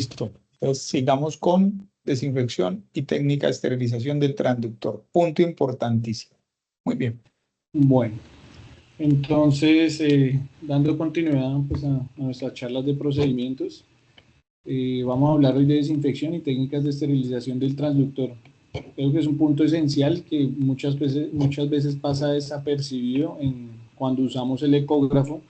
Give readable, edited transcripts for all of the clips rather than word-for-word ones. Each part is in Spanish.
Listo. Entonces, sigamos con desinfección y técnica de esterilización del transductor. Punto importantísimo. Muy bien. Bueno, entonces, dando continuidad pues, a nuestras charlas de procedimientos, vamos a hablar hoy de desinfección y técnicas de esterilización del transductor. Creo que es un punto esencial que muchas veces pasa desapercibido cuando usamos el ecógrafo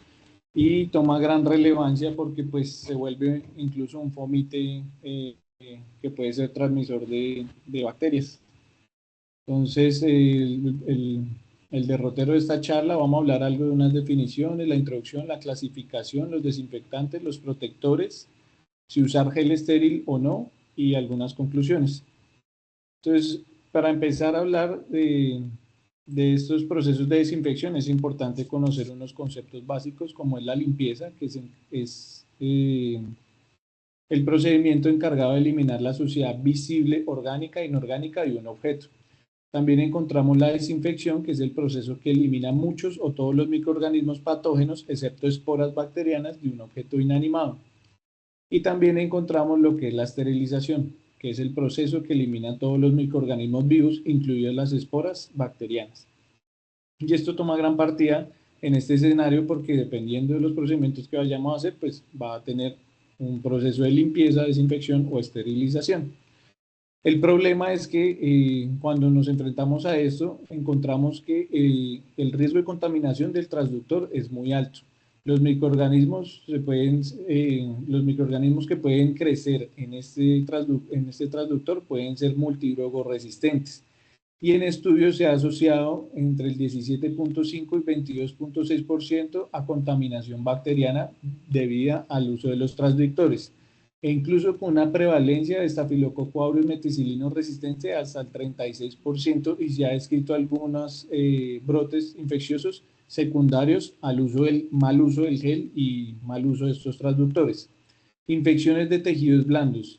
y toma gran relevancia porque pues, se vuelve incluso un fómite que puede ser transmisor de bacterias. Entonces, el derrotero de esta charla, vamos a hablar algo de unas definiciones, la introducción, la clasificación, los desinfectantes, los protectores, si usar gel estéril o no, y algunas conclusiones. Entonces, para empezar a hablar de estos procesos de desinfección, es importante conocer unos conceptos básicos como es la limpieza, que es el procedimiento encargado de eliminar la suciedad visible, orgánica e inorgánica de un objeto. También encontramos la desinfección, que es el proceso que elimina muchos o todos los microorganismos patógenos, excepto esporas bacterianas, de un objeto inanimado. Y también encontramos lo que es la esterilización, que es el proceso que elimina todos los microorganismos vivos, incluidas las esporas bacterianas. Y esto toma gran partida en este escenario porque dependiendo de los procedimientos que vayamos a hacer, pues va a tener un proceso de limpieza, desinfección o esterilización. El problema es que cuando nos enfrentamos a esto, encontramos que el riesgo de contaminación del transductor es muy alto. Los microorganismos que pueden crecer en este transductor pueden ser multidrogoresistentes. Y en estudios se ha asociado entre el 17.5 y 22.6% a contaminación bacteriana debida al uso de los transductores e incluso con una prevalencia de estafilococo aureus meticilino resistente hasta el 36% y se ha descrito algunos brotes infecciosos secundarios al mal uso del gel y mal uso de estos transductores. Infecciones de tejidos blandos.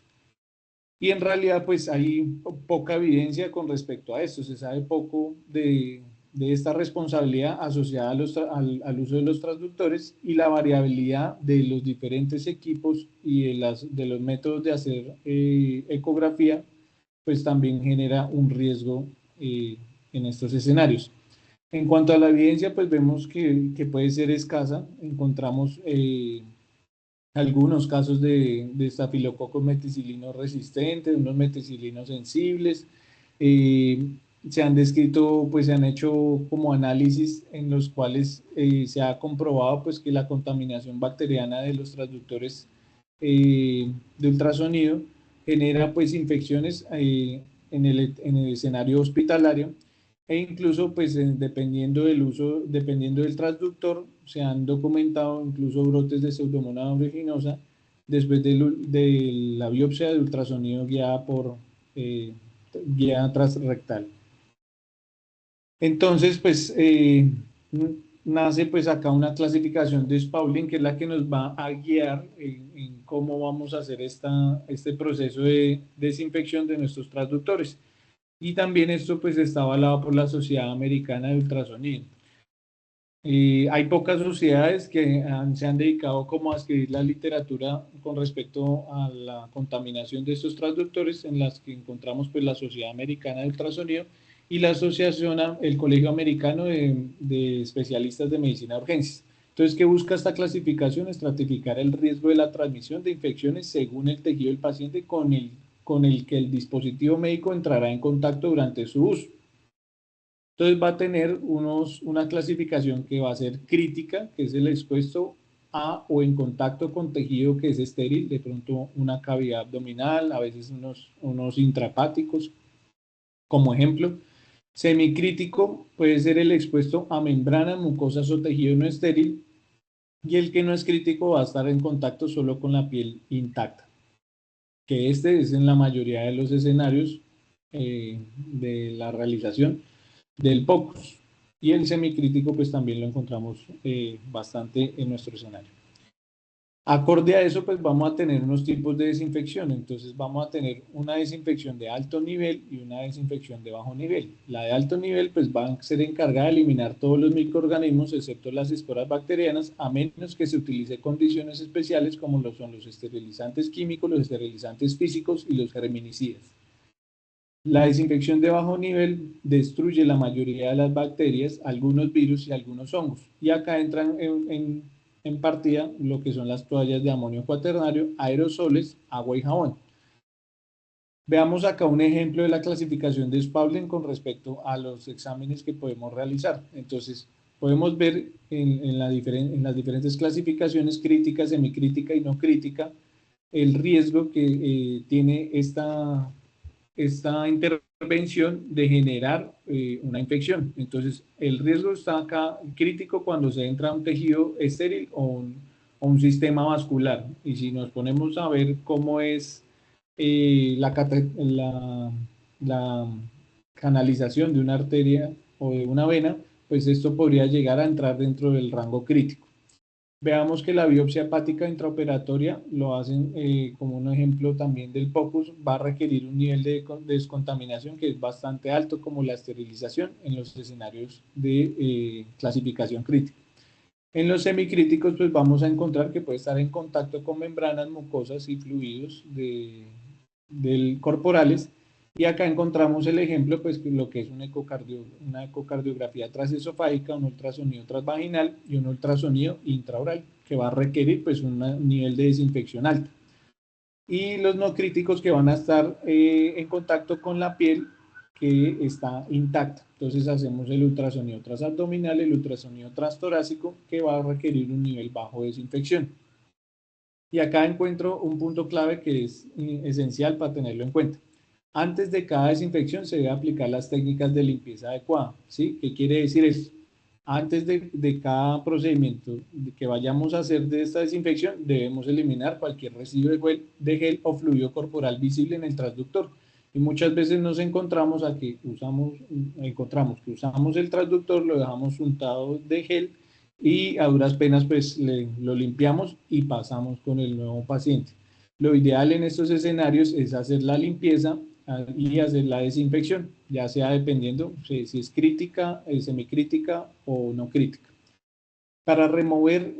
Y en realidad, pues hay poca evidencia con respecto a esto. Se sabe poco de esta responsabilidad asociada al uso de los transductores y la variabilidad de los diferentes equipos y de los métodos de hacer ecografía, pues también genera un riesgo en estos escenarios. En cuanto a la evidencia, pues vemos que puede ser escasa. Encontramos algunos casos de estafilococos meticilinos resistentes, unos meticilinos sensibles. Eh, Se han descrito, pues se han hecho como análisis en los cuales se ha comprobado pues que la contaminación bacteriana de los transductores de ultrasonido genera pues infecciones en el escenario hospitalario e incluso pues dependiendo del uso, dependiendo del transductor, se han documentado incluso brotes de Pseudomonas aeruginosa después de la biopsia de ultrasonido eh, guiada transrectal. Entonces, pues nace pues acá una clasificación de Spaulding que es la que nos va a guiar en cómo vamos a hacer este proceso de desinfección de nuestros transductores. Y también esto pues está avalado por la Sociedad Americana de Ultrasonido. Hay pocas sociedades que se han dedicado como a escribir la literatura con respecto a la contaminación de estos transductores, en las que encontramos pues la Sociedad Americana de Ultrasonido y la Asociación, el Colegio Americano de Especialistas de Medicina de Urgencias. Entonces, ¿qué busca esta clasificación? Estratificar el riesgo de la transmisión de infecciones según el tejido del paciente con el que el dispositivo médico entrará en contacto durante su uso. Entonces va a tener una clasificación que va a ser crítica, que es el expuesto a o en contacto con tejido que es estéril, de pronto una cavidad abdominal, a veces unos intrahepáticos, como ejemplo. Semicrítico puede ser el expuesto a membranas, mucosas o tejido no estéril, y el que no es crítico va a estar en contacto solo con la piel intacta, que este es en la mayoría de los escenarios de la realización del POCUS. Y el semicrítico pues también lo encontramos bastante en nuestro escenario. Acorde a eso, pues vamos a tener unos tipos de desinfección. Entonces vamos a tener una desinfección de alto nivel y una desinfección de bajo nivel. La de alto nivel pues va a ser encargada de eliminar todos los microorganismos excepto las esporas bacterianas, a menos que se utilice condiciones especiales como lo son los esterilizantes químicos, los esterilizantes físicos y los germinicidas. La desinfección de bajo nivel destruye la mayoría de las bacterias, algunos virus y algunos hongos. Y acá entran en partida lo que son las toallas de amonio cuaternario, aerosoles, agua y jabón. Veamos acá un ejemplo de la clasificación de Spaulding con respecto a los exámenes que podemos realizar. Entonces, podemos ver en las diferentes clasificaciones crítica, semicrítica y no crítica el riesgo que tiene esta intervención de generar una infección. Entonces, el riesgo está acá crítico cuando se entra a un tejido estéril o un sistema vascular. Y si nos ponemos a ver cómo es la canalización de una arteria o de una vena, pues esto podría llegar a entrar dentro del rango crítico. Veamos que la biopsia hepática intraoperatoria lo hacen como un ejemplo también del POCUS, va a requerir un nivel de descontaminación que es bastante alto, como la esterilización en los escenarios de clasificación crítica. En los semicríticos, pues vamos a encontrar que puede estar en contacto con membranas mucosas y fluidos corporales. Y acá encontramos el ejemplo, pues lo que es una ecocardiografía transesofágica, un ultrasonido transvaginal y un ultrasonido intraoral, que va a requerir pues un nivel de desinfección alta. Y los no críticos que van a estar en contacto con la piel que está intacta. Entonces hacemos el ultrasonido transabdominal, el ultrasonido transtorácico, que va a requerir un nivel bajo de desinfección. Y acá encuentro un punto clave que es esencial para tenerlo en cuenta. Antes de cada desinfección se debe aplicar las técnicas de limpieza adecuada. ¿Sí? ¿Qué quiere decir esto? Antes de cada procedimiento que vayamos a hacer de esta desinfección, debemos eliminar cualquier residuo de gel o fluido corporal visible en el transductor. Y muchas veces nos encontramos que usamos el transductor, lo dejamos untado de gel y a duras penas pues lo limpiamos y pasamos con el nuevo paciente. Lo ideal en estos escenarios es hacer la limpieza y hacer la desinfección, ya sea dependiendo si es crítica, semicrítica o no crítica. Para remover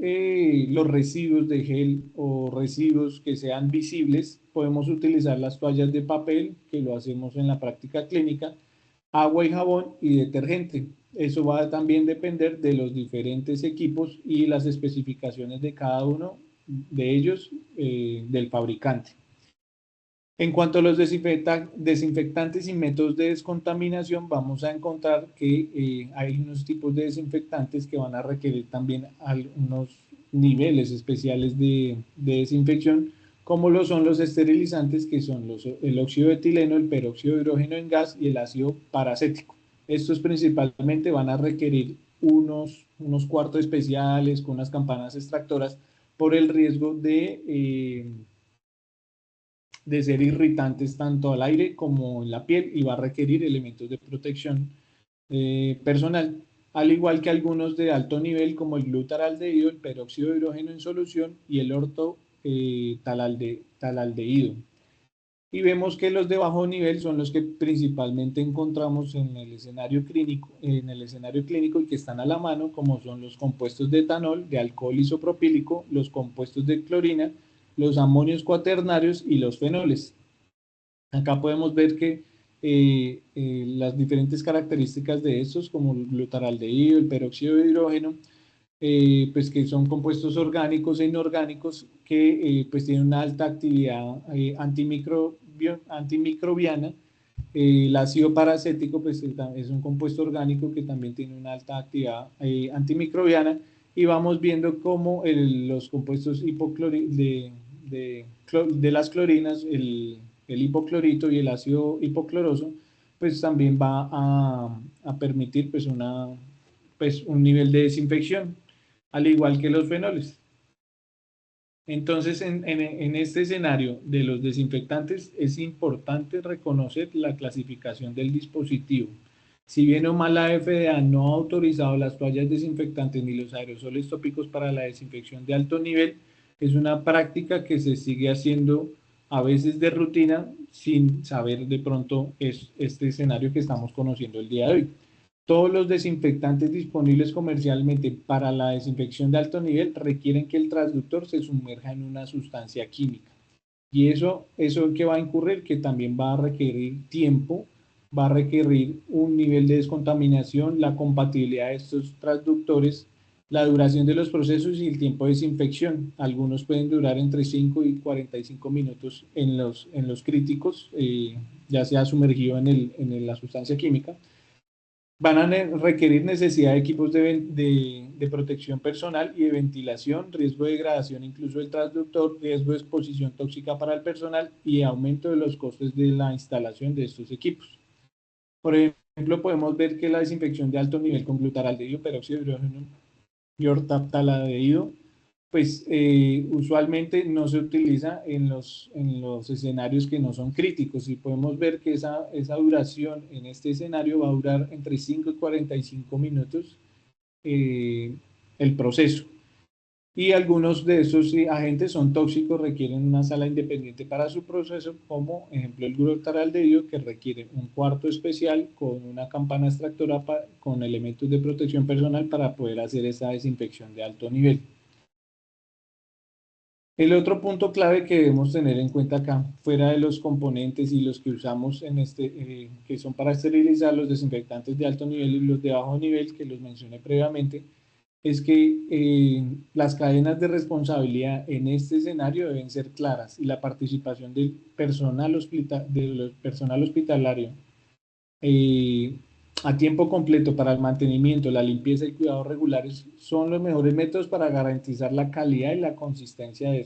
los residuos de gel o residuos que sean visibles, podemos utilizar las toallas de papel, que lo hacemos en la práctica clínica, agua y jabón y detergente. Eso va a también depender de los diferentes equipos y las especificaciones de cada uno de ellos del fabricante. En cuanto a los desinfectantes y métodos de descontaminación, vamos a encontrar que hay unos tipos de desinfectantes que van a requerir también algunos niveles especiales de desinfección, como lo son los esterilizantes, que son el óxido de etileno, el peróxido de hidrógeno en gas y el ácido paracético. Estos principalmente van a requerir unos cuartos especiales con unas campanas extractoras por el riesgo de ser irritantes tanto al aire como en la piel y va a requerir elementos de protección personal, al igual que algunos de alto nivel como el glutaraldehído, el peróxido de hidrógeno en solución y el ortotalaldehído. Y vemos que los de bajo nivel son los que principalmente encontramos en el escenario clínico y que están a la mano, como son los compuestos de etanol, de alcohol isopropílico, los compuestos de clorina, los amonios cuaternarios y los fenoles. Acá podemos ver que las diferentes características de estos, como el glutaraldehído, el peróxido de hidrógeno, pues que son compuestos orgánicos e inorgánicos que pues tienen una alta actividad antimicrobiana. El ácido paracético pues es un compuesto orgánico que también tiene una alta actividad antimicrobiana, y vamos viendo cómo los compuestos de las clorinas, el hipoclorito y el ácido hipocloroso, pues también va a permitir pues un nivel de desinfección, al igual que los fenoles. Entonces, en este escenario de los desinfectantes es importante reconocer la clasificación del dispositivo. Si bien o mal la FDA no ha autorizado las toallas desinfectantes ni los aerosoles tópicos para la desinfección de alto nivel, Es una práctica que se sigue haciendo a veces de rutina sin saber de pronto este escenario que estamos conociendo el día de hoy. Todos los desinfectantes disponibles comercialmente para la desinfección de alto nivel requieren que el transductor se sumerja en una sustancia química. Y eso que va a incurrir, que también va a requerir tiempo, va a requerir un nivel de descontaminación, la compatibilidad de estos transductores, la duración de los procesos y el tiempo de desinfección. Algunos pueden durar entre 5 y 45 minutos en los críticos, ya sea sumergido en la sustancia química. Van a requerir necesidad de equipos de protección personal y de ventilación, riesgo de degradación incluso del transductor, riesgo de exposición tóxica para el personal y aumento de los costes de la instalación de estos equipos. Por ejemplo, podemos ver que la desinfección de alto nivel con glutaraldehído, peróxido de hidrógeno y ortaptalaldehído, pues usualmente no se utiliza en los escenarios que no son críticos, y podemos ver que esa duración en este escenario va a durar entre 5 y 45 minutos el proceso. Y algunos de esos agentes son tóxicos, requieren una sala independiente para su proceso, como ejemplo el glutaraldehído, que requiere un cuarto especial con una campana extractora con elementos de protección personal para poder hacer esa desinfección de alto nivel. El otro punto clave que debemos tener en cuenta acá, fuera de los componentes y los que usamos en que son para esterilizar los desinfectantes de alto nivel y los de bajo nivel, que los mencioné previamente, es que las cadenas de responsabilidad en este escenario deben ser claras, y la participación del personal hospitalario a tiempo completo para el mantenimiento, la limpieza y cuidados regulares son los mejores métodos para garantizar la calidad y la consistencia de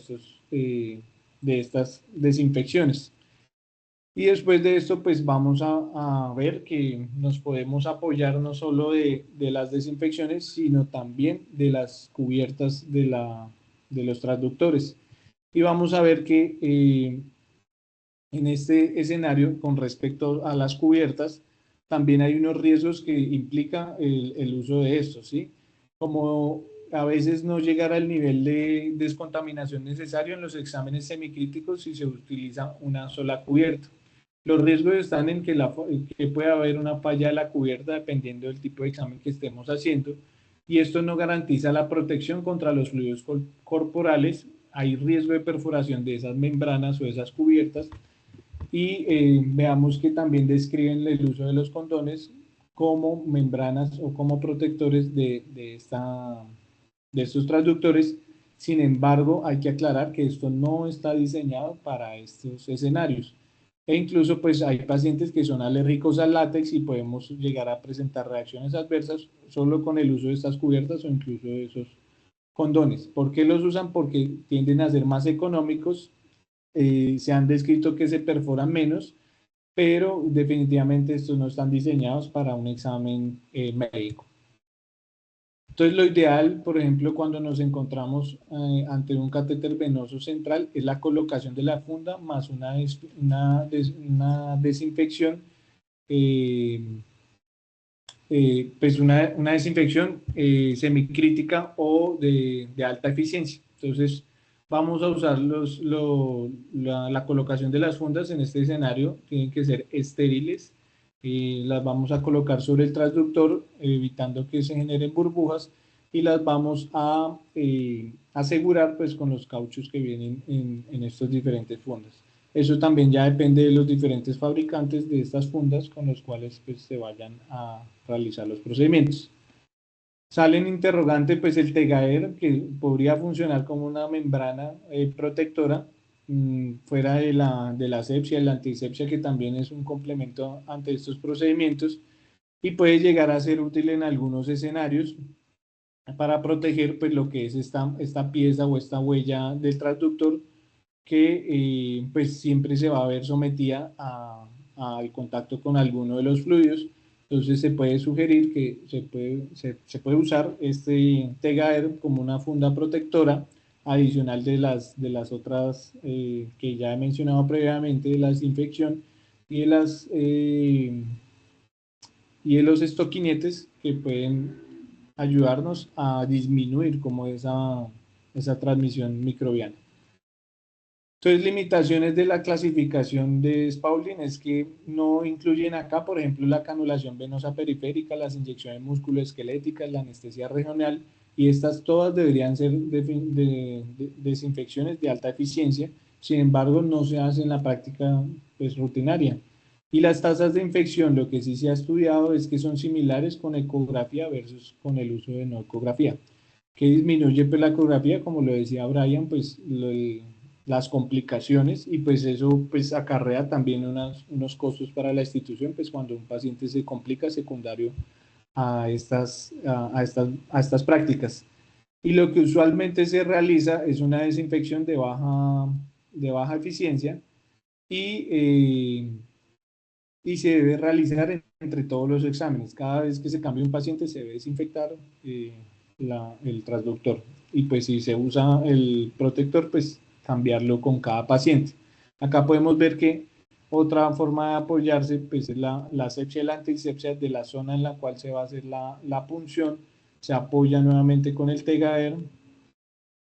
estas desinfecciones. Y después de esto, pues vamos a ver que nos podemos apoyar no solo de las desinfecciones, sino también de las cubiertas de los transductores. Y vamos a ver que en este escenario, con respecto a las cubiertas, también hay unos riesgos que implica el uso de estos, ¿sí? Como a veces no llegar al nivel de descontaminación necesario en los exámenes semicríticos si se utiliza una sola cubierta. Los riesgos están en que puede haber una falla de la cubierta dependiendo del tipo de examen que estemos haciendo, y esto no garantiza la protección contra los fluidos corporales. Hay riesgo de perforación de esas membranas o esas cubiertas, y veamos que también describen el uso de los condones como membranas o como protectores de estos transductores. Sin embargo, hay que aclarar que esto no está diseñado para estos escenarios. E incluso pues hay pacientes que son alérgicos al látex y podemos llegar a presentar reacciones adversas solo con el uso de estas cubiertas o incluso de esos condones. ¿Por qué los usan? Porque tienden a ser más económicos. Se han descrito que se perforan menos, pero definitivamente estos no están diseñados para un examen médico. Entonces, lo ideal, por ejemplo, cuando nos encontramos ante un catéter venoso central, es la colocación de la funda más una desinfección, pues una desinfección semicrítica o de alta eficiencia. Entonces, vamos a usar la colocación de las fundas en este escenario, tienen que ser estériles. Las vamos a colocar sobre el transductor, evitando que se generen burbujas, y las vamos a asegurar pues con los cauchos que vienen en estas diferentes fundas. Eso también ya depende de los diferentes fabricantes de estas fundas con los cuales pues se vayan a realizar los procedimientos. Sale en interrogante pues el Tegaer, que podría funcionar como una membrana protectora fuera de la asepsia, la antisepsia, que también es un complemento ante estos procedimientos, y puede llegar a ser útil en algunos escenarios para proteger pues lo que es esta pieza o esta huella del transductor, que pues siempre se va a ver sometida al contacto con alguno de los fluidos. Entonces se puede sugerir que se puede usar este Tegaer como una funda protectora adicional de las otras que ya he mencionado previamente, de la desinfección y de los estoquinetes, que pueden ayudarnos a disminuir como esa esa transmisión microbiana. Entonces, limitaciones de la clasificación de Spaulding es que no incluyen acá, por ejemplo, la canulación venosa periférica, las inyecciones musculoesqueléticas, la anestesia regional, y estas todas deberían ser desinfecciones de alta eficiencia. Sin embargo, no se hace en la práctica pues, rutinaria. Y las tasas de infección, lo que sí se ha estudiado es que son similares con ecografía versus con el uso de no ecografía. Que disminuye pues, la ecografía, como lo decía Brian, pues las complicaciones, y pues eso pues acarrea también unos costos para la institución, pues cuando un paciente se complica secundario a estas prácticas. Y lo que usualmente se realiza es una desinfección de baja eficiencia y se debe realizar entre todos los exámenes. Cada vez que se cambia un paciente se debe desinfectar el transductor. Y pues si se usa el protector, pues cambiarlo con cada paciente. Acá podemos ver que otra forma de apoyarse pues es la asepsia y la antisepsia de la zona en la cual se va a hacer la punción. Se apoya nuevamente con el Tegader,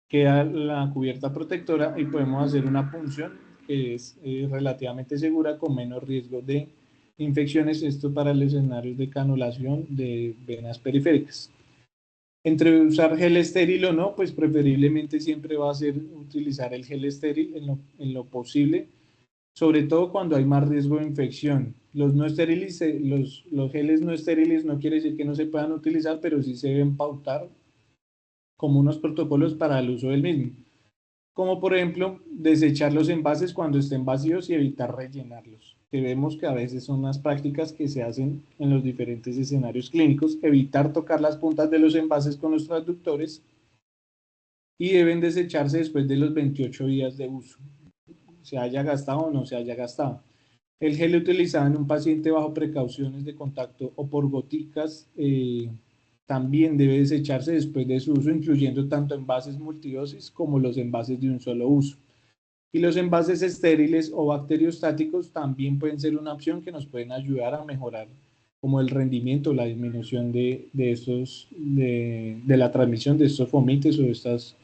queda la cubierta protectora y podemos hacer una punción que es relativamente segura con menos riesgo de infecciones, esto para los escenarios de canulación de venas periféricas. Entre usar gel estéril o no, pues preferiblemente siempre va a ser utilizar el gel estéril en lo posible, sobre todo cuando hay más riesgo de infección. Los no estériles, los geles no estériles no quiere decir que no se puedan utilizar, pero sí se deben pautar como unos protocolos para el uso del mismo, como por ejemplo desechar los envases cuando estén vacíos y evitar rellenarlos, que vemos que a veces son unas prácticas que se hacen en los diferentes escenarios clínicos, evitar tocar las puntas de los envases con los transductores y deben desecharse después de los 28 días de uso, se haya gastado o no se haya gastado. El gel utilizado en un paciente bajo precauciones de contacto o por goticas también debe desecharse después de su uso, incluyendo tanto envases multidosis como los envases de un solo uso. Y los envases estériles o bacteriostáticos también pueden ser una opción que nos pueden ayudar a mejorar como el rendimiento, la disminución de la transmisión de estos fomites o de estas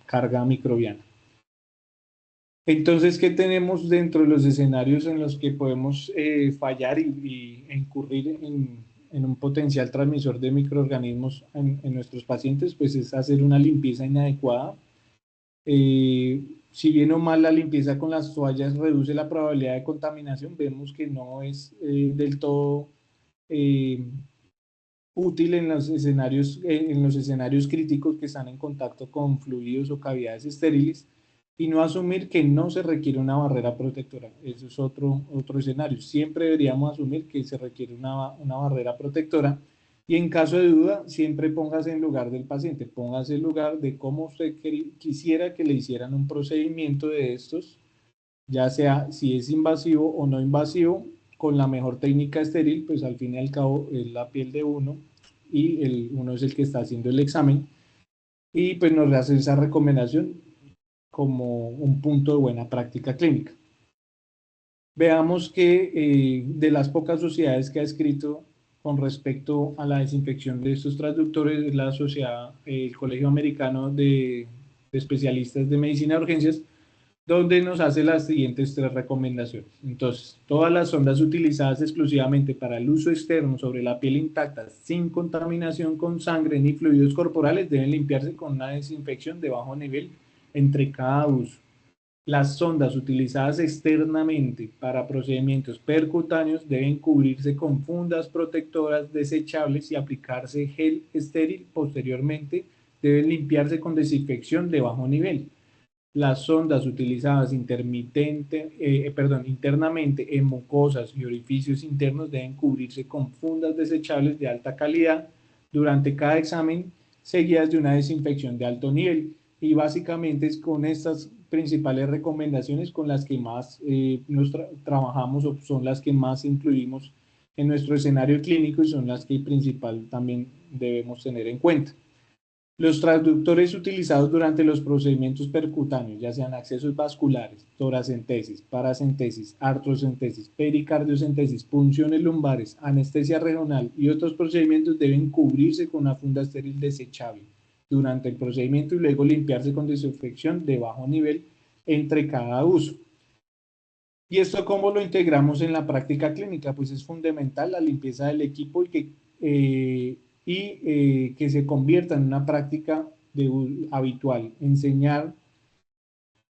carga microbiana. Entonces, ¿qué tenemos dentro de los escenarios en los que podemos fallar e incurrir en un potencial transmisor de microorganismos en nuestros pacientes? Pues es hacer una limpieza inadecuada. Si bien o mal la limpieza con las toallas reduce la probabilidad de contaminación, vemos que no es del todo útil en los escenarios críticos que están en contacto con fluidos o cavidades estériles, y no asumir que no se requiere una barrera protectora. Eso es otro escenario. Siempre deberíamos asumir que se requiere una barrera protectora, y en caso de duda, siempre póngase en lugar del paciente, póngase en lugar de cómo usted quisiera que le hicieran un procedimiento de estos, ya sea si es invasivo o no invasivo, con la mejor técnica estéril, pues al fin y al cabo es la piel de uno y uno es el que está haciendo el examen, y pues nos hace esa recomendación como un punto de buena práctica clínica. Veamos que de las pocas sociedades que ha escrito con respecto a la desinfección de estos transductores es la sociedad, el Colegio Americano de Especialistas de Medicina de Urgencias, donde nos hace las siguientes 3 recomendaciones. Entonces, todas las sondas utilizadas exclusivamente para el uso externo sobre la piel intacta, sin contaminación con sangre ni fluidos corporales, deben limpiarse con una desinfección de bajo nivel entre cada uso. Las sondas utilizadas externamente para procedimientos percutáneos deben cubrirse con fundas protectoras desechables y aplicarse gel estéril. Posteriormente, deben limpiarse con desinfección de bajo nivel. Las sondas utilizadas internamente en mucosas y orificios internos deben cubrirse con fundas desechables de alta calidad durante cada examen, seguidas de una desinfección de alto nivel. Y básicamente es con estas principales recomendaciones con las que más trabajamos, o son las que más incluimos en nuestro escenario clínico, y son las que principal también debemos tener en cuenta. Los transductores utilizados durante los procedimientos percutáneos, ya sean accesos vasculares, toracentesis, paracentesis, artrocentesis, pericardiocentesis, punciones lumbares, anestesia regional y otros procedimientos, deben cubrirse con una funda estéril desechable. durante el procedimiento y luego limpiarse con desinfección de bajo nivel entre cada uso. ¿Y esto cómo lo integramos en la práctica clínica? Pues es fundamental la limpieza del equipo y que se convierta en una práctica habitual.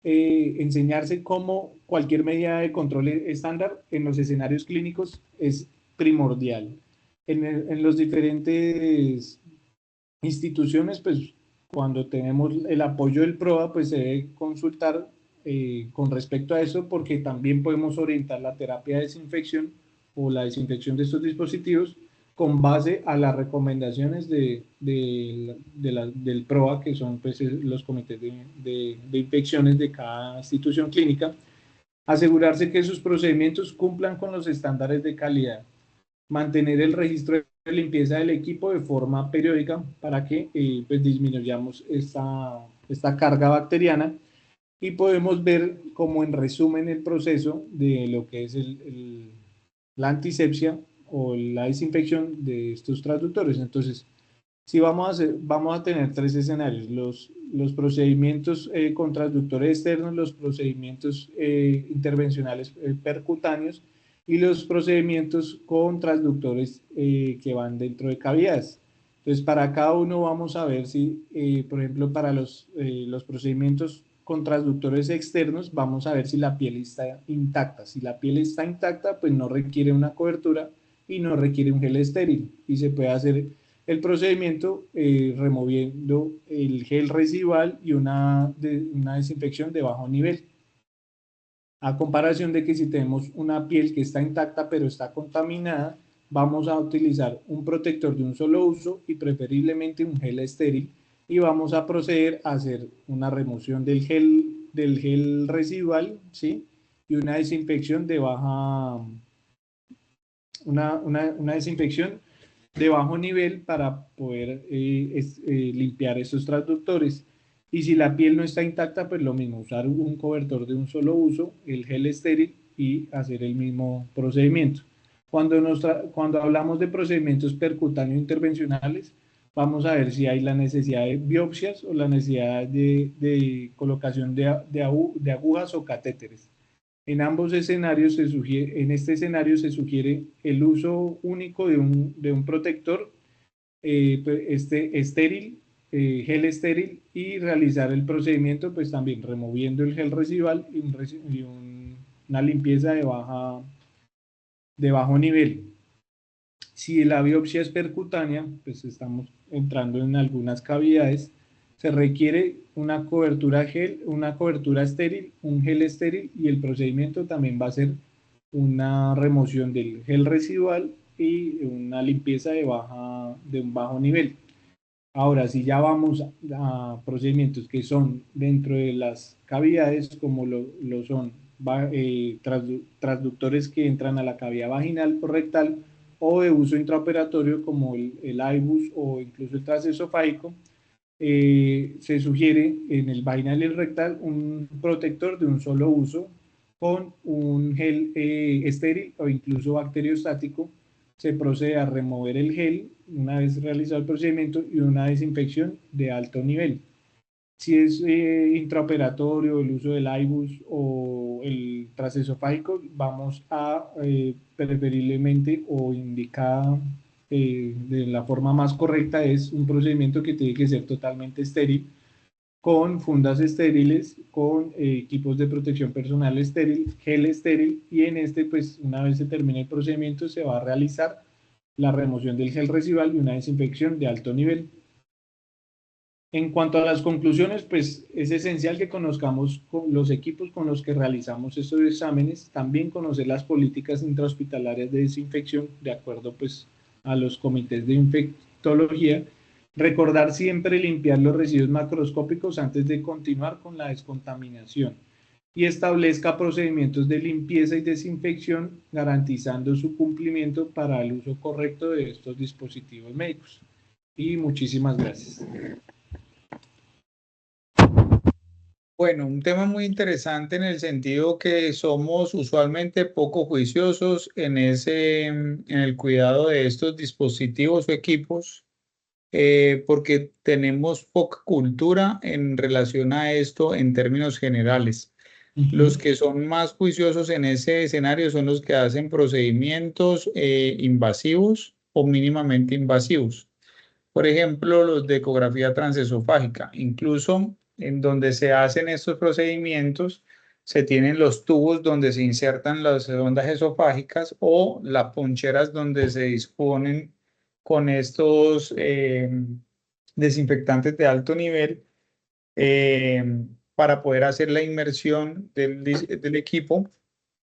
Enseñarse cómo cualquier medida de control estándar en los escenarios clínicos es primordial. En los diferentes instituciones, pues cuando tenemos el apoyo del PROA, pues se debe consultar con respecto a eso, porque también podemos orientar la terapia de desinfección o la desinfección de estos dispositivos con base a las recomendaciones del PROA, que son pues, los comités de infecciones de cada institución clínica, asegurarse que sus procedimientos cumplan con los estándares de calidad, mantener el registro de limpieza del equipo de forma periódica para que pues disminuyamos esta carga bacteriana, y podemos ver como en resumen el proceso de lo que es la antisepsia o la desinfección de estos transductores. Entonces, si vamos a tener tres escenarios: los procedimientos con transductores externos, los procedimientos intervencionales percutáneos y los procedimientos con transductores que van dentro de cavidades. Entonces, para cada uno vamos a ver si, por ejemplo, para los procedimientos con transductores externos, vamos a ver si la piel está intacta. Si la piel está intacta, pues no requiere una cobertura y no requiere un gel estéril, y se puede hacer el procedimiento removiendo el gel residual y una desinfección de bajo nivel. A comparación de que si tenemos una piel que está intacta pero está contaminada, vamos a utilizar un protector de un solo uso y preferiblemente un gel estéril, y vamos a proceder a hacer una remoción del gel residual, ¿sí? Y una desinfección de una desinfección de bajo nivel para poder limpiar esos transductores. Y si la piel no está intacta, pues lo mismo, usar un cobertor de un solo uso, el gel estéril, y hacer el mismo procedimiento. Cuando hablamos de procedimientos percutáneos intervencionales, vamos a ver si hay la necesidad de biopsias o la necesidad de colocación de agujas o catéteres. En ambos escenarios en este escenario se sugiere el uso único de un protector estéril, gel estéril, y realizar el procedimiento pues también removiendo el gel residual y una limpieza de bajo nivel. Si la biopsia es percutánea, pues estamos entrando en algunas cavidades, se requiere una cobertura estéril, un gel estéril, y el procedimiento también va a ser una remoción del gel residual y una limpieza de un bajo nivel. Ahora, si ya vamos a procedimientos que son dentro de las cavidades, como lo son transductores que entran a la cavidad vaginal o rectal, o de uso intraoperatorio como el IBUS o incluso el transesofágico, se sugiere en el vaginal y el rectal un protector de un solo uso con un gel estéril o incluso bacteriostático. Se procede a remover el gel una vez realizado el procedimiento y una desinfección de alto nivel. Si es intraoperatorio, el uso del IBUS o el transesofágico, vamos a preferiblemente o indicada de la forma más correcta, es un procedimiento que tiene que ser totalmente estéril, con fundas estériles, con equipos de protección personal estéril, gel estéril, y en pues una vez se termine el procedimiento se va a realizar la remoción del gel residual y una desinfección de alto nivel. En cuanto a las conclusiones, pues es esencial que conozcamos los equipos con los que realizamos estos exámenes, también conocer las políticas intrahospitalarias de desinfección de acuerdo pues a los comités de infectología, recordar siempre limpiar los residuos macroscópicos antes de continuar con la descontaminación, y establezca procedimientos de limpieza y desinfección garantizando su cumplimiento para el uso correcto de estos dispositivos médicos. Y muchísimas gracias. Bueno, un tema muy interesante en el sentido que somos usualmente poco juiciosos en el cuidado de estos dispositivos o equipos, porque tenemos poca cultura en relación a esto en términos generales. Los que son más juiciosos en ese escenario son los que hacen procedimientos invasivos o mínimamente invasivos. Por ejemplo, los de ecografía transesofágica. Incluso en donde se hacen estos procedimientos, se tienen los tubos donde se insertan las sondas esofágicas o las poncheras donde se disponen con estos desinfectantes de alto nivel para poder hacer la inmersión del equipo.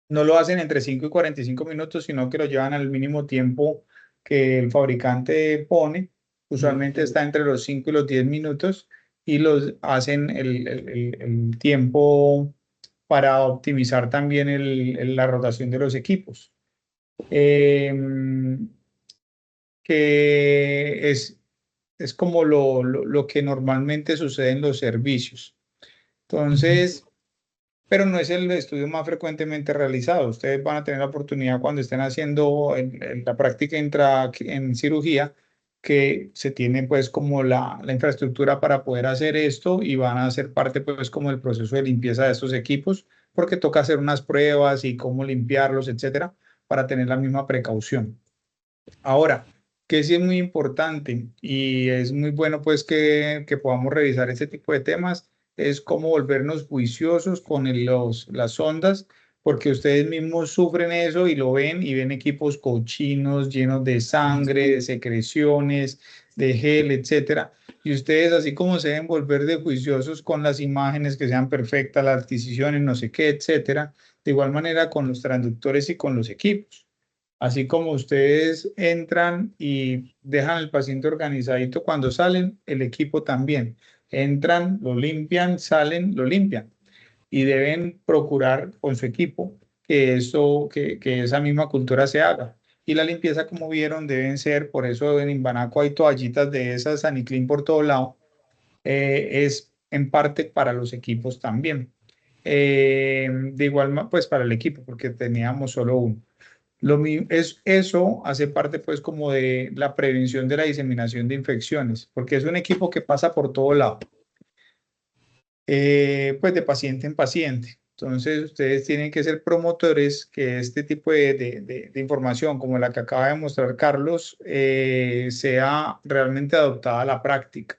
No lo hacen entre 5 y 45 minutos, sino que lo llevan al mínimo tiempo que el fabricante pone. Usualmente está entre los 5 y los 10 minutos y los hacen el tiempo para optimizar también la rotación de los equipos. Que es como lo que normalmente sucede en los servicios. Entonces, pero no es el estudio más frecuentemente realizado. Ustedes van a tener la oportunidad cuando estén haciendo la práctica en cirugía, que se tiene pues como la infraestructura para poder hacer esto y van a ser parte pues como del proceso de limpieza de estos equipos, porque toca hacer unas pruebas y cómo limpiarlos, etcétera, para tener la misma precaución. Ahora, que sí es muy importante y es muy bueno pues que podamos revisar este tipo de temas, es cómo volvernos juiciosos con las ondas, porque ustedes mismos sufren eso y lo ven y ven equipos cochinos, llenos de sangre, de secreciones, de gel, etcétera. Y ustedes así como se deben volver de juiciosos con las imágenes que sean perfectas, las adquisiciones, no sé qué, etcétera, de igual manera con los transductores y con los equipos. Así como ustedes entran y dejan al paciente organizadito cuando salen, el equipo también. Entran, lo limpian, salen, lo limpian. Y deben procurar con su equipo que esa misma cultura se haga. Y la limpieza, como vieron, deben ser, por eso en Imbanaco hay toallitas de esas Saniclean por todo lado, es en parte para los equipos también. De igual, pues para el equipo, porque teníamos solo uno. Eso hace parte pues como de la prevención de la diseminación de infecciones, porque es un equipo que pasa por todo lado, pues de paciente en paciente. Entonces ustedes tienen que ser promotores que este tipo de información como la que acaba de mostrar Carlos sea realmente adoptada a la práctica.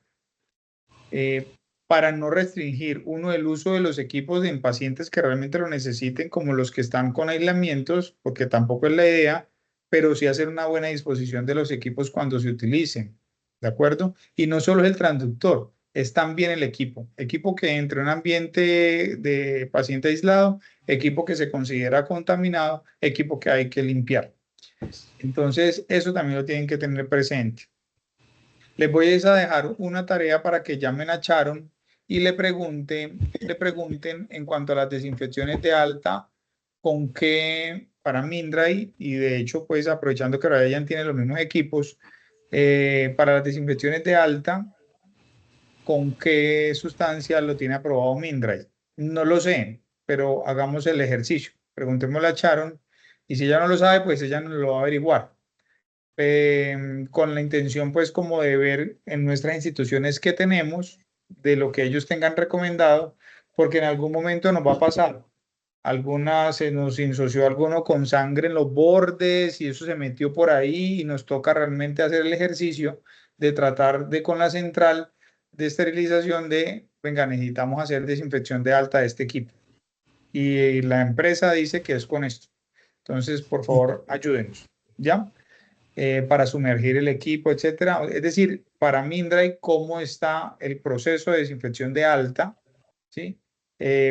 Para no restringir uno el uso de los equipos en pacientes que realmente lo necesiten, como los que están con aislamientos, porque tampoco es la idea, pero sí hacer una buena disposición de los equipos cuando se utilicen, ¿de acuerdo? Y no solo es el transductor, es también el equipo que entre en un ambiente de paciente aislado, equipo que se considera contaminado, equipo que hay que limpiar. Entonces, eso también lo tienen que tener presente. Les voy a dejar una tarea para que llamen a Sharon y le pregunten en cuanto a las desinfecciones de alta, con qué, para Mindray, y de hecho, pues aprovechando que Ryan tiene los mismos equipos, para las desinfecciones de alta, con qué sustancia lo tiene aprobado Mindray. No lo sé, pero hagamos el ejercicio. Preguntémosle a Sharon y si ella no lo sabe, pues ella nos lo va a averiguar. Con la intención pues como de ver en nuestras instituciones qué tenemos, de lo que ellos tengan recomendado, porque en algún momento nos va a pasar. Alguna se nos insoció alguno con sangre en los bordes y eso se metió por ahí y nos toca realmente hacer el ejercicio de tratar de con la central de esterilización venga, necesitamos hacer desinfección de alta de este equipo. Y la empresa dice que es con esto. Entonces, por favor, ayúdenos. ¿Ya? Para sumergir el equipo, etcétera. Es decir, para Mindray, cómo está el proceso de desinfección de alta, ¿sí?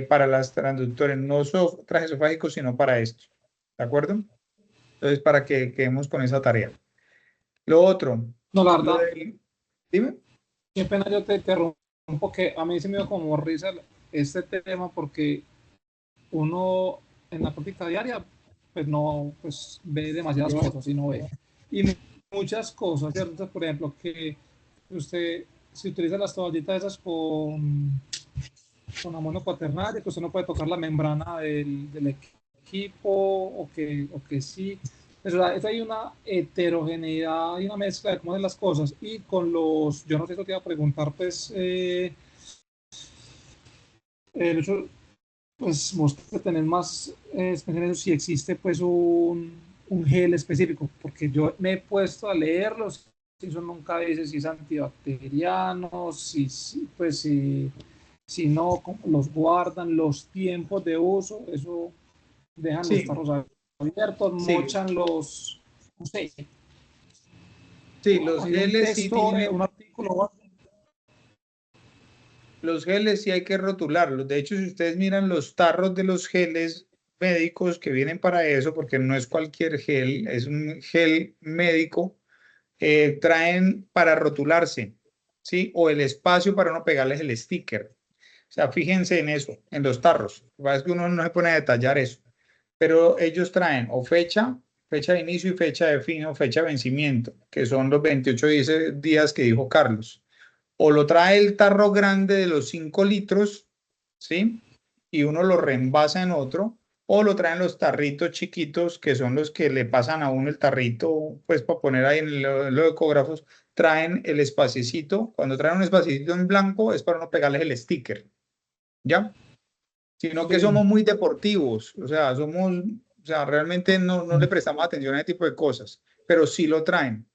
Para las transductores, no transesofágicos, sino para esto. ¿De acuerdo? Entonces, para que quedemos con esa tarea. Lo otro. No, la verdad. Dime. Qué pena yo te interrumpo, que a mí se me dio como risa este tema, porque uno en la práctica diaria pues no pues ve demasiadas cosas y no ve. Y muchas cosas, ¿cierto? Por ejemplo, que usted, si utiliza las toallitas esas con amonio cuaternario, que usted no puede tocar la membrana del equipo, o que sí. Eso hay una heterogeneidad y una mezcla de cómo hacen las cosas. Y con los, yo no sé, eso te iba a preguntar, pues, el hecho, pues, vos que tenés más experiencia en eso, si existe, pues, un gel específico, porque yo me he puesto a leerlos, si eso nunca dice si es antibacteriano, pues, si no, cómo los guardan, los tiempos de uso, eso dejan los Sí, tarros abiertos, sí, mochan los, no sé, sí, los hay un geles sí texto, tienen, un artículo. los geles sí hay que rotularlos. De hecho, si ustedes miran los tarros de los geles médicos que vienen para eso, porque no es cualquier gel, es un gel médico, traen para rotularse, ¿sí? O el espacio para no pegarles el sticker. O sea, fíjense en eso, en los tarros. Lo que pasa es que uno no se pone a detallar eso, pero ellos traen o fecha de inicio y fecha de fin o fecha de vencimiento, que son los 28 días que dijo Carlos. O lo trae el tarro grande de los 5 litros, ¿sí? Y uno lo reembasa en otro, o lo traen los tarritos chiquitos, que son los que le pasan a uno el tarrito, pues para poner ahí en los ecógrafos, traen el espaciecito. Cuando traen un espaciecito en blanco es para no pegarles el sticker, ¿ya? Sino que Sí. somos muy deportivos, o sea, realmente no le prestamos atención a ese tipo de cosas, pero sí lo traen.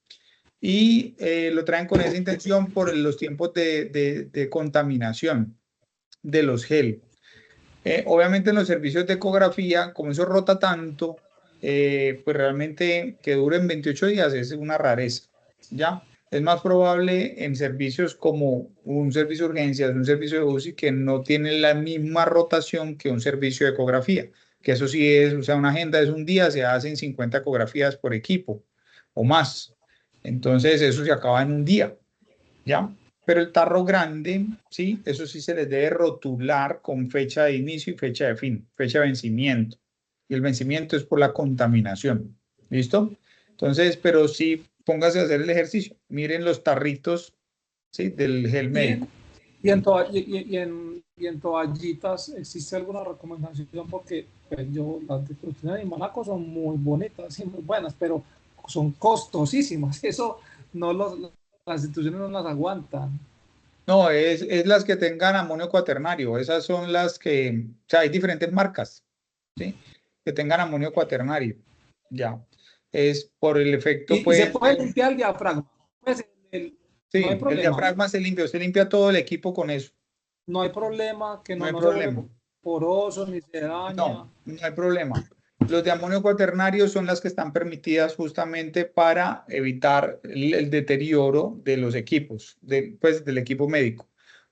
Y lo traen con esa intención por los tiempos de contaminación de los gel. Obviamente en los servicios de ecografía, como eso rota tanto, pues realmente que duren 28 días es una rareza, ¿ya? Es más probable en servicios como un servicio de urgencias, un servicio de UCI que no tiene la misma rotación que un servicio de ecografía, que eso sí es, o sea, una agenda es un día, se hacen 50 ecografías por equipo o más. Entonces eso se acaba en un día, ¿ya? Pero el tarro grande, sí, eso sí se les debe rotular con fecha de inicio y fecha de fin, fecha de vencimiento. Y el vencimiento es por la contaminación. ¿Listo? Entonces, pero sí, póngase a hacer el ejercicio. Miren los tarritos, ¿sí? Del gel Y en, médico. y en toallitas, ¿existe alguna recomendación? Porque pues, las de protección animalaco son muy bonitas y muy buenas, pero son costosísimas. Eso no las instituciones no las aguantan. No, es las que tengan amonio cuaternario. Esas son las que, o sea, hay diferentes marcas, ¿sí? Que tengan amonio cuaternario. Ya. Es por el efecto, Y se pues, puede limpiar el diafragma. Pues, no hay sí, el problema. diafragma se limpia todo el equipo con eso. No hay problema, que No no, hay no se vuelve problema. poroso ni se daña. No hay problema. Los de amonio cuaternario son las que están permitidas justamente para evitar el deterioro de los equipos, pues, del equipo médico.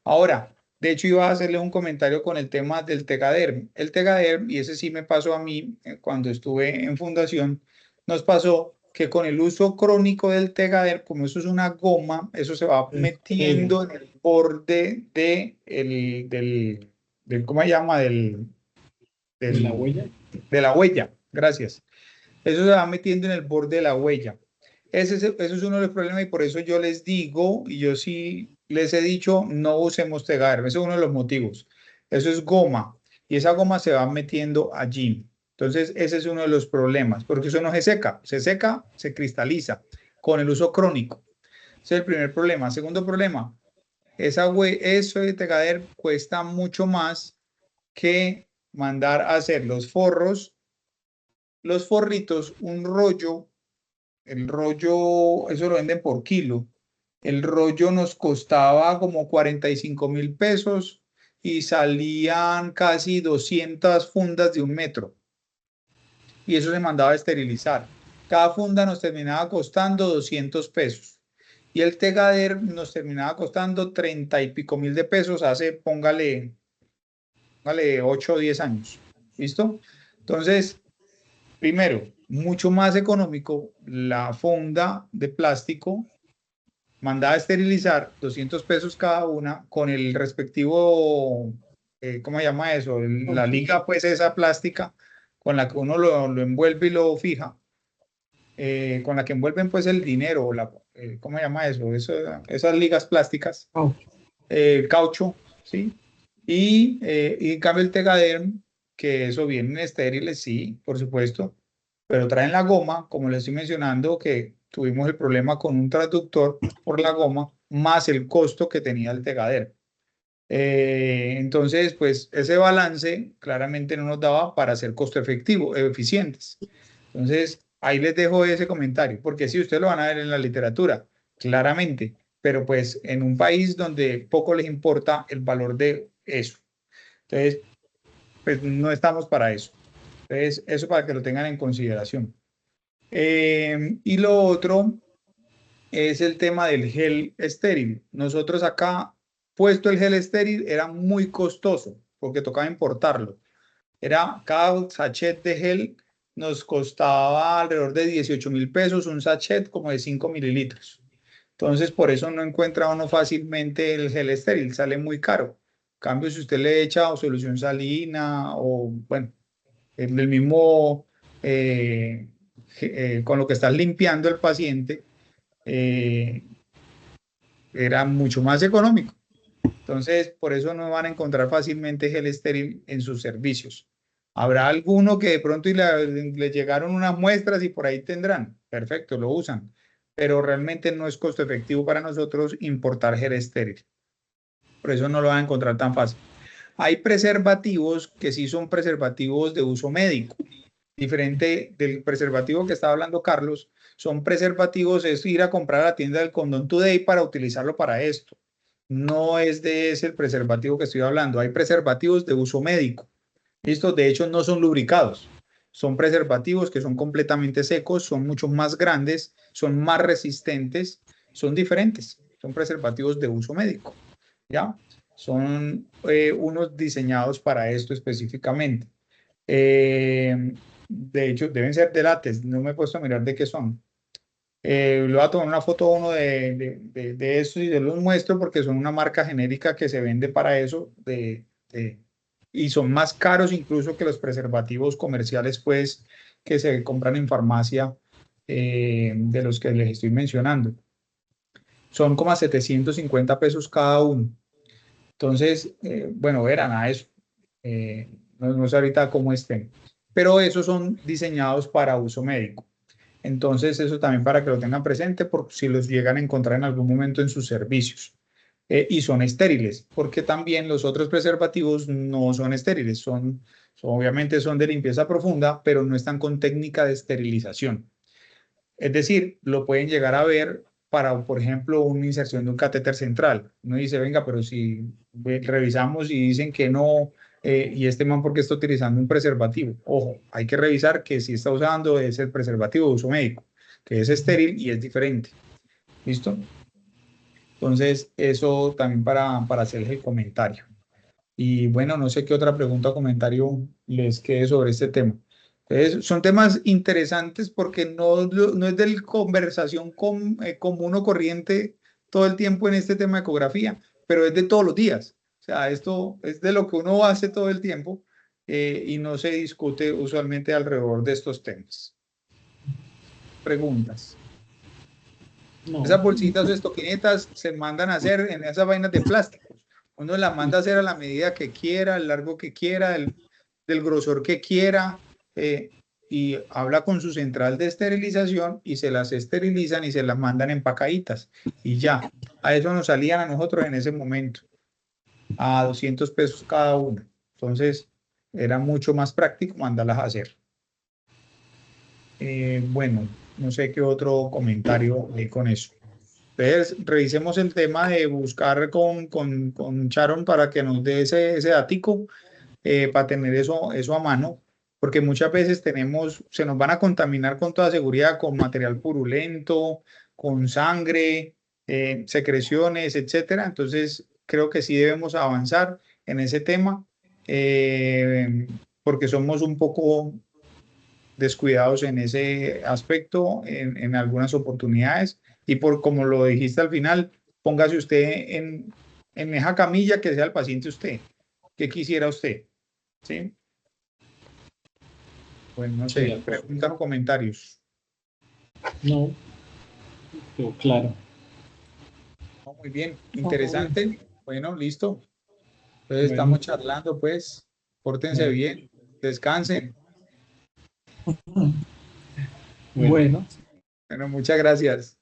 Ahora, de hecho, iba a hacerle un comentario con el tema del Tegaderm. El Tegaderm, y ese sí me pasó a mí cuando estuve en fundación, nos pasó que con el uso crónico del Tegaderm, como eso es una goma, eso se va Ella, metiendo en el borde ¿cómo se llama? de la huella. De la huella, gracias. Eso se va metiendo en el borde de la huella. Eso es uno de los problemas y por eso yo les digo, y yo sí les he dicho, no usemos Tegaderm. Ese es uno de los motivos. Eso es goma y esa goma se va metiendo allí. Entonces, ese es uno de los problemas, porque eso no se seca, se cristaliza con el uso crónico. Ese es el primer problema. Segundo problema, eso de Tegaderm cuesta mucho más que mandar a hacer los forros, los forritos, un rollo, el rollo, eso lo venden por kilo. El rollo nos costaba como 45.000 pesos y salían casi 200 fundas de 1 metro y eso se mandaba a esterilizar. Cada funda nos terminaba costando 200 pesos y el Tegader nos terminaba costando 30 y pico mil de pesos hace, póngale 8 o 10 años. ¿Listo? Entonces, primero, mucho más económico la funda de plástico mandada a esterilizar, 200 pesos cada una, con el respectivo, ¿cómo se llama eso? La liga, pues esa plástica con la que uno lo envuelve y lo fija, con la que envuelven pues el dinero, ¿cómo se llama eso? Esas ligas plásticas, Oh, caucho, ¿sí? Y en cambio el Tegaderm, que eso vienen estériles, sí, por supuesto, pero traen la goma, como les estoy mencionando, que tuvimos el problema con un transductor por la goma, más el costo que tenía el tegadero. Entonces, pues ese balance claramente no nos daba para ser costo efectivo, eficientes. Entonces, ahí les dejo ese comentario, porque si ustedes lo van a ver en la literatura, claramente, pero pues en un país donde poco les importa el valor de eso. Entonces, pues no estamos para eso. Entonces, eso para que lo tengan en consideración. Y lo otro es el tema del gel estéril. Nosotros acá, puesto el gel estéril, era muy costoso porque tocaba importarlo. Cada sachet de gel nos costaba alrededor de 18.000 pesos, un sachet como de 5 mililitros. Entonces, por eso no encuentra uno fácilmente el gel estéril, sale muy caro. En cambio, si usted le echa o solución salina o, bueno, el mismo, con lo que estás limpiando el paciente, eh, era mucho más económico. Entonces, por eso no van a encontrar fácilmente gel estéril en sus servicios. Habrá alguno que de pronto le llegaron unas muestras y por ahí tendrán. Perfecto, lo usan. Pero realmente no es costo efectivo para nosotros importar gel estéril. Por eso no lo van a encontrar tan fácil. Hay preservativos que sí son preservativos de uso médico. Diferente del preservativo que estaba hablando Carlos, son preservativos, es ir a comprar a la tienda del Condón Today para utilizarlo para esto. No es de ese el preservativo que estoy hablando. Hay preservativos de uso médico. Estos, de hecho, no son lubricados. Son preservativos que son completamente secos, son mucho más grandes, son más resistentes, son diferentes. Son preservativos de uso médico. ¿Ya? Son unos diseñados para esto específicamente. De hecho, deben ser de látex. No me he puesto a mirar de qué son. Le voy a tomar una foto a uno de estos y se los muestro porque son una marca genérica que se vende para eso y son más caros incluso que los preservativos comerciales pues que se compran en farmacia, de los que les estoy mencionando. Son como a 750 pesos cada uno. Entonces, bueno, verán a eso. No sé ahorita cómo estén, pero esos son diseñados para uso médico. Entonces, eso también para que lo tengan presente por si los llegan a encontrar en algún momento en sus servicios. Y son estériles, porque también los otros preservativos no son estériles, obviamente son de limpieza profunda, pero no están con técnica de esterilización. Es decir, lo pueden llegar a ver para, por ejemplo, una inserción de un catéter central. Uno dice, venga, pero si revisamos y dicen que no, y este man, ¿por qué está utilizando un preservativo? Ojo, hay que revisar que si está usando es el preservativo de uso médico, que es estéril y es diferente. ¿Listo? Entonces, eso también para hacerles el comentario. Y bueno, no sé qué otra pregunta o comentario les quede sobre este tema. Entonces, son temas interesantes porque no es de conversación común o corriente todo el tiempo en este tema de ecografía, pero es de todos los días. O sea, esto es de lo que uno hace todo el tiempo, y no se discute usualmente alrededor de estos temas. Preguntas. No, Esas bolsitas o estoquinetas se mandan a hacer en esas vainas de plástico. Uno las manda a hacer a la medida que quiera, el largo que quiera, del grosor que quiera, y habla con su central de esterilización y se las esterilizan y se las mandan empacaditas. Y ya, a eso nos salían a nosotros en ese momento, a 200 pesos cada una. Entonces, era mucho más práctico mandarlas a hacer. Bueno, no sé qué otro comentario hay con eso. Entonces, revisemos el tema de buscar con Sharon para que nos dé ese datico, para tener eso a mano, porque muchas veces se nos van a contaminar con toda seguridad con material purulento, con sangre, secreciones, etcétera. Entonces, creo que sí debemos avanzar en ese tema, porque somos un poco descuidados en ese aspecto en algunas oportunidades. Y por como lo dijiste al final, póngase usted en esa camilla que sea el paciente usted. ¿Qué quisiera usted? ¿Sí? Bueno, no sí, de sé, acuerdo. preguntas o comentarios. No, quedó claro. No, muy bien, No, todo bien. interesante. Bueno, listo. Entonces Bueno, estamos charlando, pues. Pórtense bueno, bien, descansen. Bueno. Bueno. Bueno, muchas gracias.